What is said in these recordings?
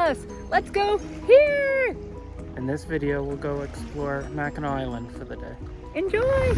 us. Let's go here. In this video, we'll go explore Mackinac Island for the day. Enjoy.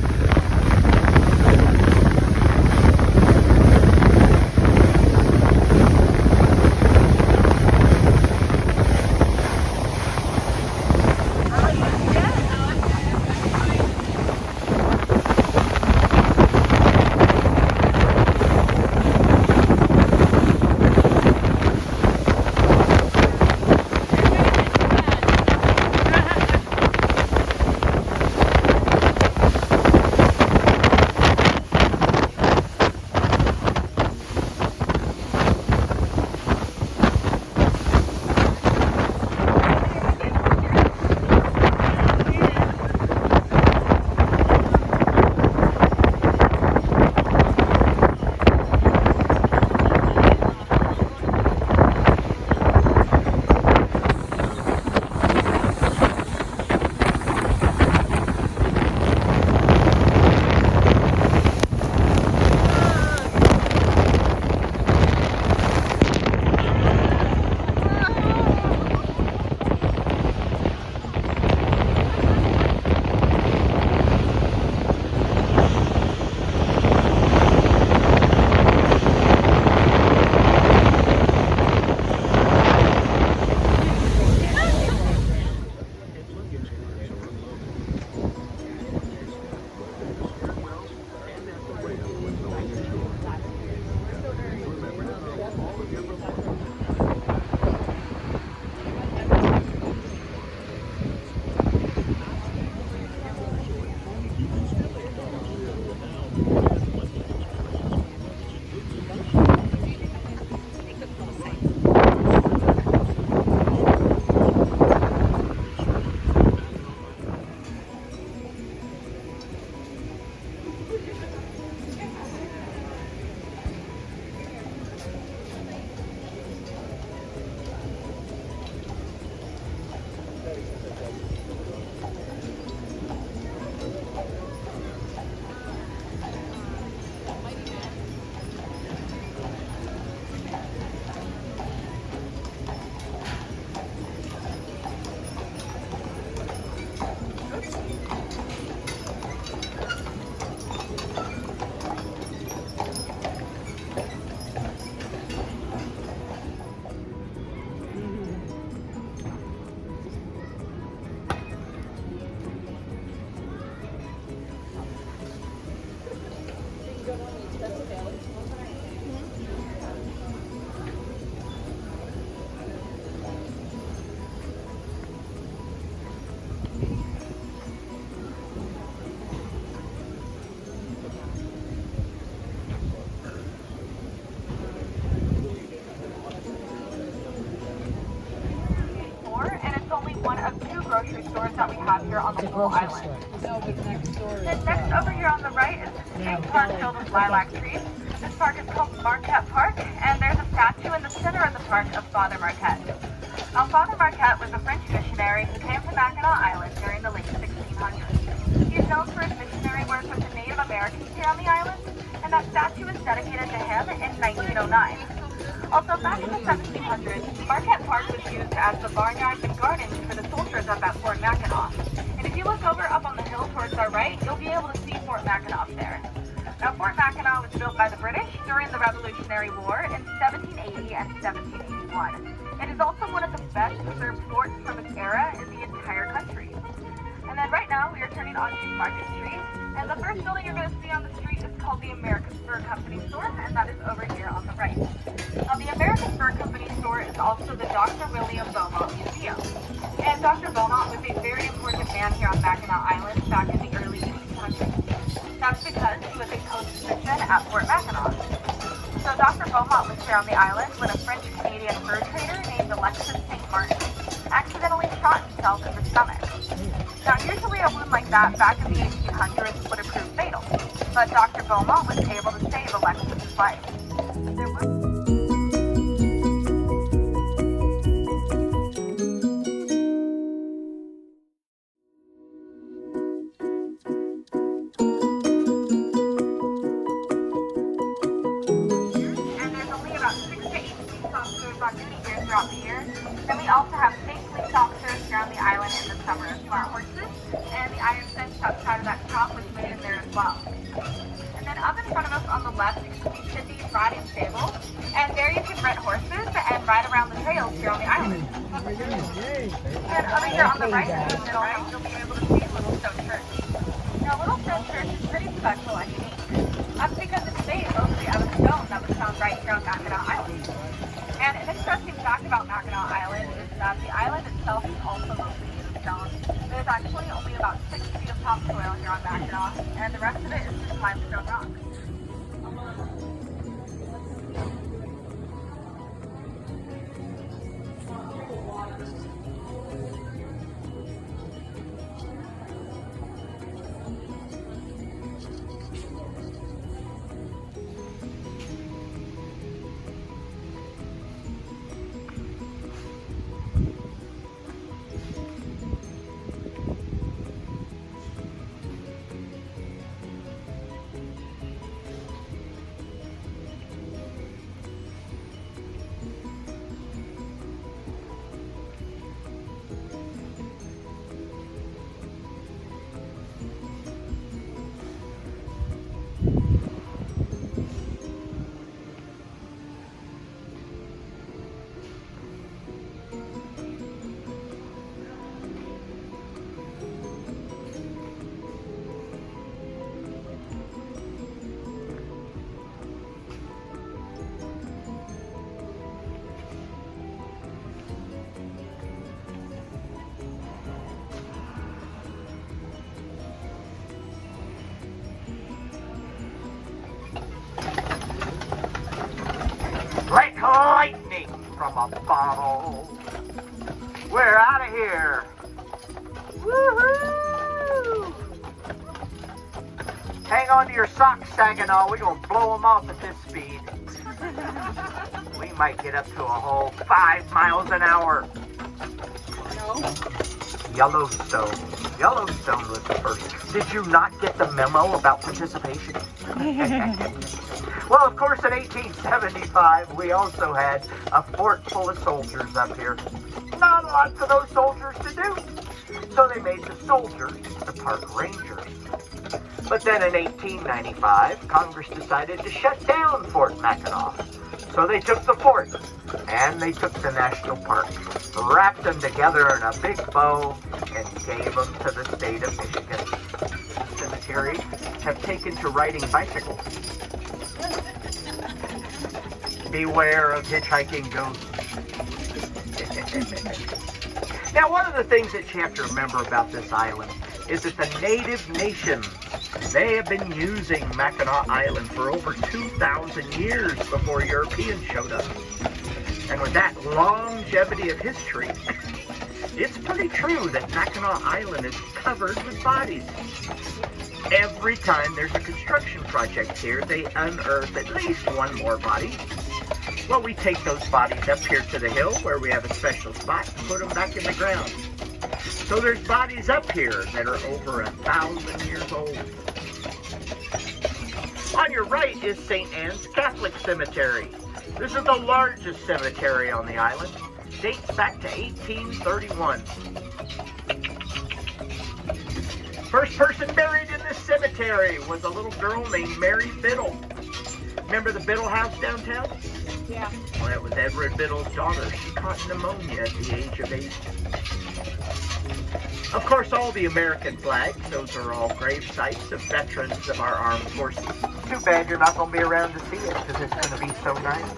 Grocery stores that we have here on the whole island. No, but next door. Then next over here on the right is the state park filled with lilac trees. This park is called Marquette Park, and there's a statue in the center of the park of Father Marquette. Now, Father Marquette was a French missionary who came to Mackinac Island during the late 1600s. He is known for his missionary work with the Native Americans here on the island, and that statue was dedicated to him in 1909. Also, back in the 1700s, Marquette Park was used as the barnyards and gardens for the soldiers up at Fort Mackinac. And if you look over up on the hill towards our right, you'll be able to see Fort Mackinac there. Now, Fort Mackinac was built by the British during the Revolutionary War in 1780 and 1781. It is also one of the best preserved forts from its era in the entire country. And then right now, we are turning onto Market Street. And the first building you're going to see on the street is called the American Fur Company store, and that is over here on the right. Now, the American Fur Company store is also the Dr. William Beaumont Museum. And Dr. Beaumont was a very important man here on Mackinac Island back in the early 1800s. That's because he was a post physician at Fort Mackinac. So Dr. Beaumont was here on the island when a French-Canadian fur trader named Alexis St. Martin accidentally shot himself in the stomach. Now, usually a wound like that back in the 1800s would have proved fatal, but Dr. Beaumont was able to save Alexis' life. There was and there's only about 6 to 8 police officers on duty here throughout the year. Then we also have state police officers here on the island in the summer to our horses, and the iron fence outside of that shop was made in there as well. And then up in front of us on the left, you can see Cindy's riding stable, and there you can rent horses and ride around the trails here on the island. And over here on the right, you'll be able to see Little Stone Church. Now, Little Stone Church is pretty special and unique. That's because it's made mostly out of stone that was found right here on Mackinac Island. And an interesting fact about Mackinac Island is that the island itself is also mostly made of stone. There's actually only about 6 feet of topsoil here on Mackinac, and the rest of it is just limestone rock. Like lightning from a bottle. We're out of here. Woohoo! Hang on to your socks, Saginaw. We're going to blow them off at this speed. We might get up to a whole 5 miles an hour. Yellowstone. Yellowstone was the first. Did you not get the memo about participation? Well, of course, in 1875, we also had a fort full of soldiers up here. Not a lot for those soldiers to do. So they made the soldiers the park rangers. But then in 1895, Congress decided to shut down Fort Mackinac. So they took the fort and they took the national park, wrapped them together in a big bow, and gave them to the state of Michigan. Cemeteries have taken to riding bicycles. Beware of hitchhiking ghosts. Now, one of the things that you have to remember about this island is that the native nations, they have been using Mackinac Island for over 2,000 years before Europeans showed up. And with that longevity of history, it's pretty true that Mackinac Island is covered with bodies. Every time there's a construction project here, they unearth at least one more body. Well, we take those bodies up here to the hill where we have a special spot and put them back in the ground. So there's bodies up here that are over 1,000 years old. On your right is St. Anne's Catholic Cemetery. This is the largest cemetery on the island. Dates back to 1831. First person buried in this cemetery was a little girl named Mary Biddle. Remember the Biddle house downtown? Yeah. Well, that was Edward Biddle's daughter. She caught pneumonia at the age of 8. Of course, all the American flags, those are all grave sites of veterans of our armed forces. Too bad you're not going to be around to see it, because it's going to be so nice.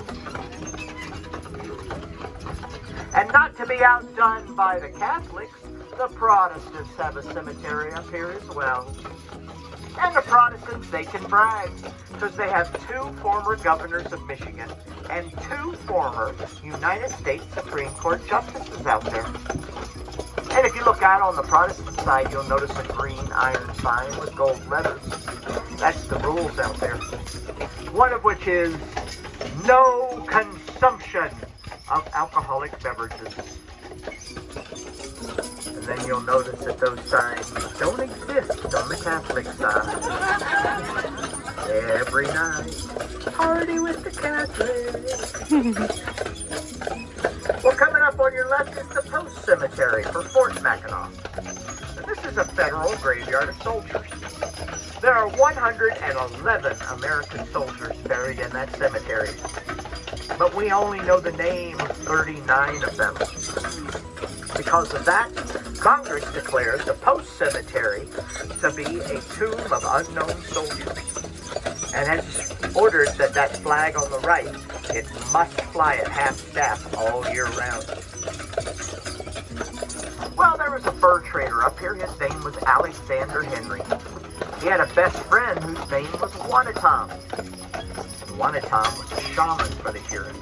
And not to be outdone by the Catholics, the Protestants have a cemetery up here as well. And the Protestants, they can brag, because they have 2 former governors of Michigan and 2 former United States Supreme Court justices out there. And if you look out on the Protestant side, you'll notice a green iron sign with gold letters. That's the rules out there. One of which is no consumption of alcoholic beverages. And then you'll notice that those signs don't exist on the Catholic side. Every night, party with the Catholics. Well, coming up on your left is the Post Cemetery for Fort Mackinac. And this is a federal graveyard of soldiers. There are 111 American soldiers buried in that cemetery, but we only know the name of 39 of them. Because of that, Congress declared the Post Cemetery to be a tomb of unknown soldiers, and has ordered that that flag on the right, it must fly at half-staff all year round. Well, there was a fur trader up here. His name was Alexander Henry. He had a best friend whose name was Wanatom. Wanatom was a shaman for the Huron.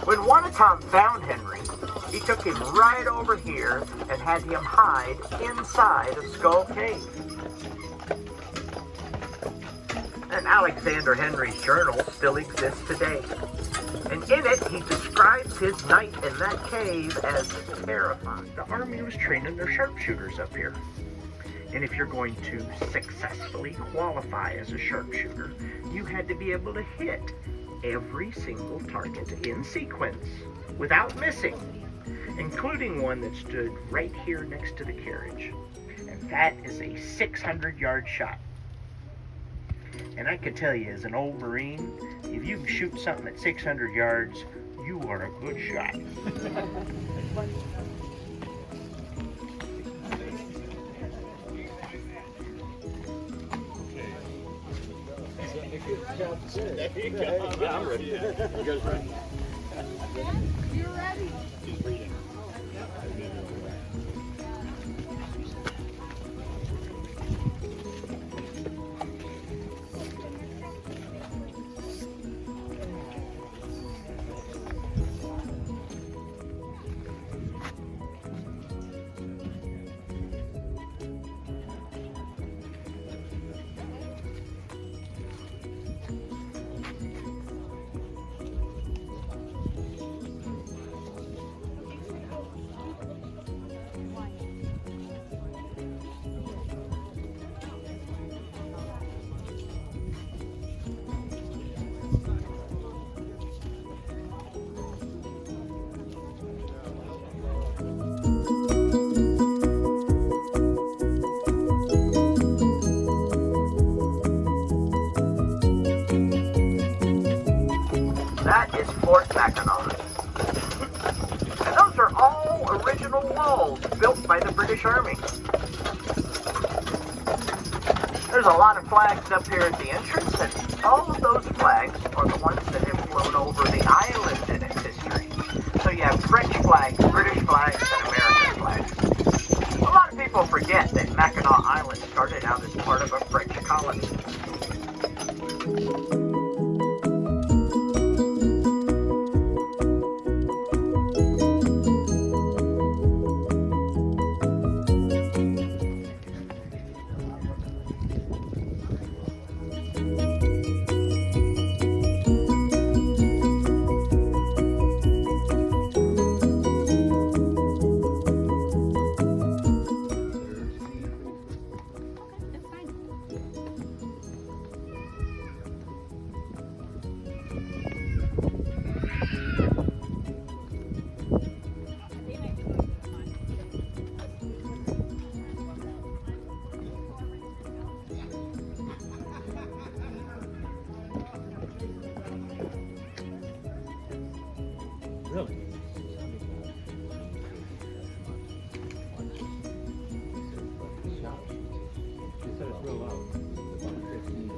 When Wanatom found Henry, he took him right over here and had him hide inside of Skull Cave. And Alexander Henry's journal still exists today. And in it, he describes his night in that cave as terrifying. The Army was training their sharpshooters up here. And if you're going to successfully qualify as a sharpshooter, you had to be able to hit every single target in sequence without missing, including one that stood right here next to the carriage. And that is a 600-yard shot. And I can tell you, as an old Marine, if you can shoot something at 600 yards, you are a good shot. There you go. I'm ready. You guys ready? You're ready. He's reading. That is Fort Mackinac. And those are all original walls built by the British Army. There's a lot of flags up here at the entrance, and all of those flags are the ones that have flown over the island in its history. So you have French flags, British flags, and American flags. A lot of people forget that Mackinac Island started out as part of a French colony. Really? She said it's real loud. About 15.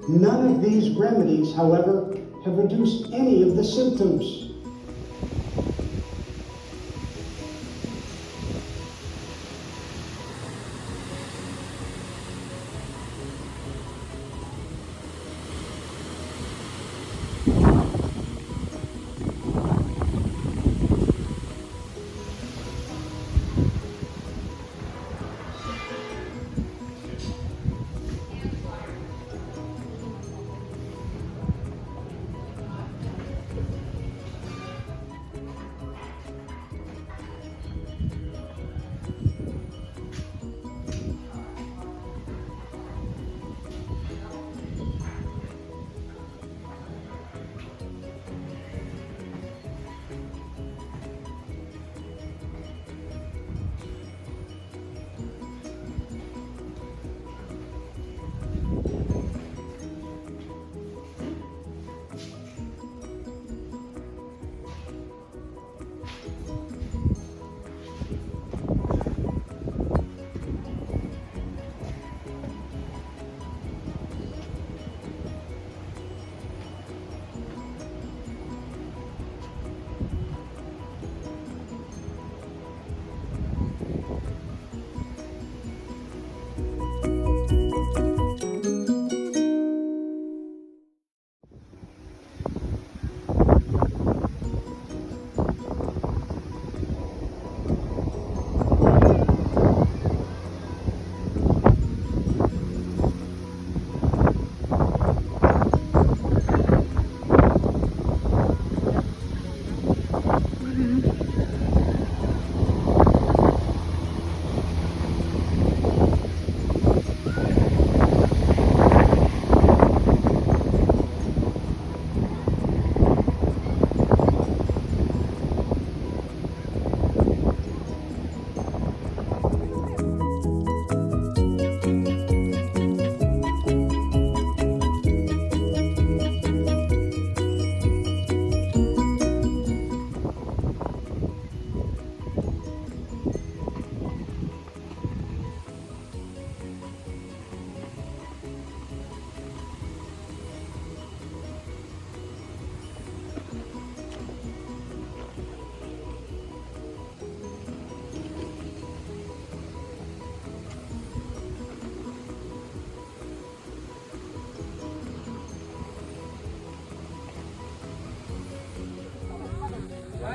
None of these remedies, however, have reduced any of the symptoms.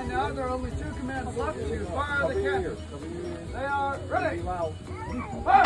Right now, there are only 2 commands left to fire the cannon. They are ready. Fire!